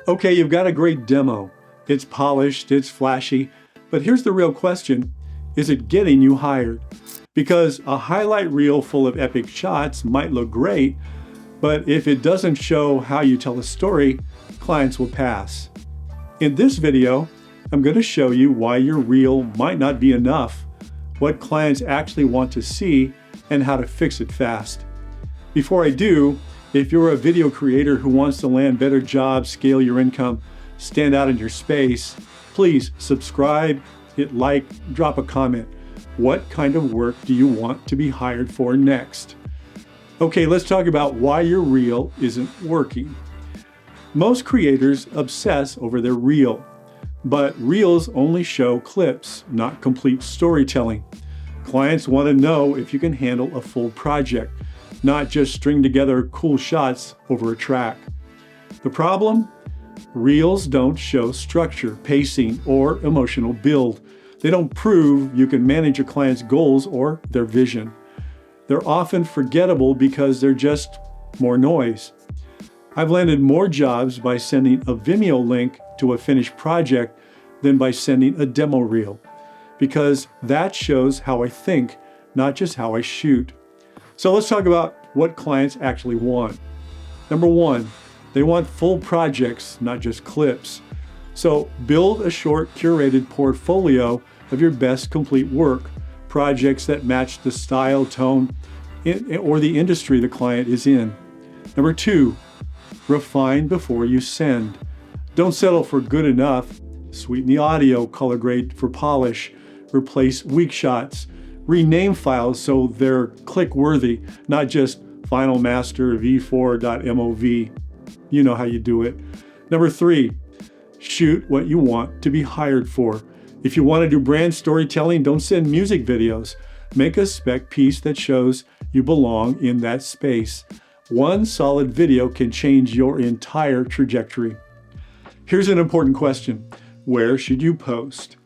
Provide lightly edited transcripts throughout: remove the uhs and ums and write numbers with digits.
Okay, you've got a great demo. It's polished, it's flashy, but here's the real question. Is it getting you hired? Because a highlight reel full of epic shots might look great, but if it doesn't show how you tell a story, clients will pass. In this video, I'm going to show you why your reel might not be enough, what clients actually want to see, and how to fix it fast. Before I do, if you're a video creator who wants to land better jobs, scale your income, stand out in your space, please subscribe, hit like, drop a comment. What kind of work do you want to be hired for next? Okay, let's talk about why your reel isn't working. Most creators obsess over their reel, but reels only show clips, not complete storytelling. Clients want to know if you can handle a full project, not just string together cool shots over a track. The problem? Reels don't show structure, pacing, or emotional build. They don't prove you can manage your client's goals or their vision. They're often forgettable because they're just more noise. I've landed more jobs by sending a Vimeo link to a finished project than by sending a demo reel, because that shows how I think, not just how I shoot. So let's talk about what clients actually want. Number one, they want full projects, not just clips. So build a short curated portfolio of your best complete work, projects that match the style, tone, or the industry the client is in. Number two, refine before you send. Don't settle for good enough. Sweeten the audio, color grade for polish, replace weak shots, rename files so they're click-worthy, not just final master v4.mov. You know how you do it. Number three, shoot what you want to be hired for. If you want to do brand storytelling, don't send music videos. Make a spec piece that shows you belong in that space. One solid video can change your entire trajectory. Here's an important question. Where should you post?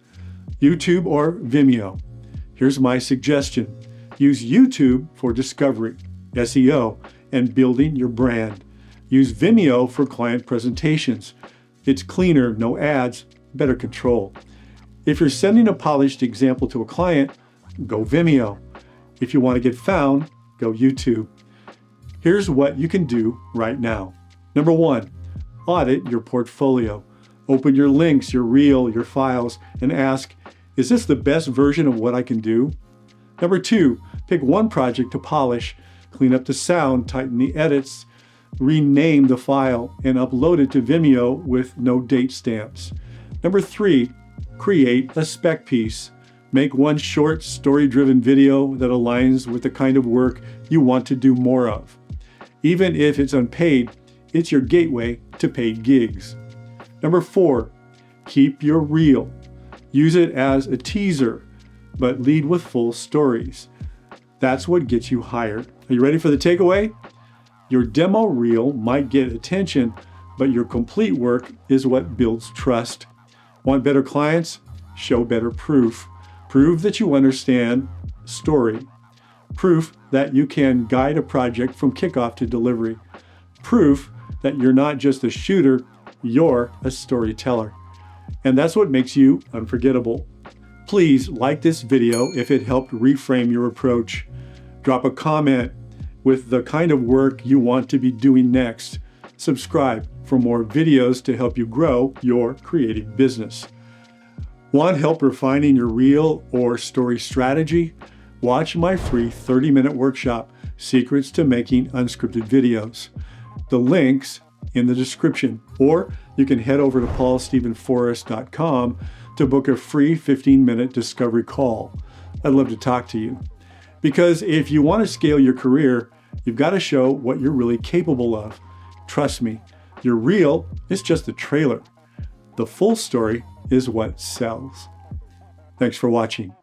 YouTube or Vimeo? Here's my suggestion. Use YouTube for discovery, SEO, and building your brand. Use Vimeo for client presentations. It's cleaner, no ads, better control. If you're sending a polished example to a client, go Vimeo. If you want to get found, go YouTube. Here's what you can do right now. Number one, audit your portfolio. Open your links, your reel, your files, and ask, is this the best version of what I can do? Number two, pick one project to polish, clean up the sound, tighten the edits, rename the file, and upload it to Vimeo with no date stamps. Number three, create a spec piece. Make one short, story-driven video that aligns with the kind of work you want to do more of. Even if it's unpaid, it's your gateway to paid gigs. Number four, keep your reel. Use it as a teaser, but lead with full stories. That's what gets you hired. Are you ready for the takeaway? Your demo reel might get attention, but your complete work is what builds trust. Want better clients? Show better proof. Prove that you understand story. Proof that you can guide a project from kickoff to delivery. Proof that you're not just a shooter, you're a storyteller. And that's what makes you unforgettable. Please like this video if it helped reframe your approach. Drop a comment with the kind of work you want to be doing next. Subscribe for more videos to help you grow your creative business. Want help refining your reel or story strategy? Watch my free 30-minute workshop, Secrets to Making Unscripted Videos. The link's in the description, or you can head over to paulstephenforrest.com to book a free 15-minute discovery call. I'd love to talk to you. Because if you want to scale your career, you've got to show what you're really capable of. Trust me, your reel is just a trailer. The full story is what sells. Thanks for watching.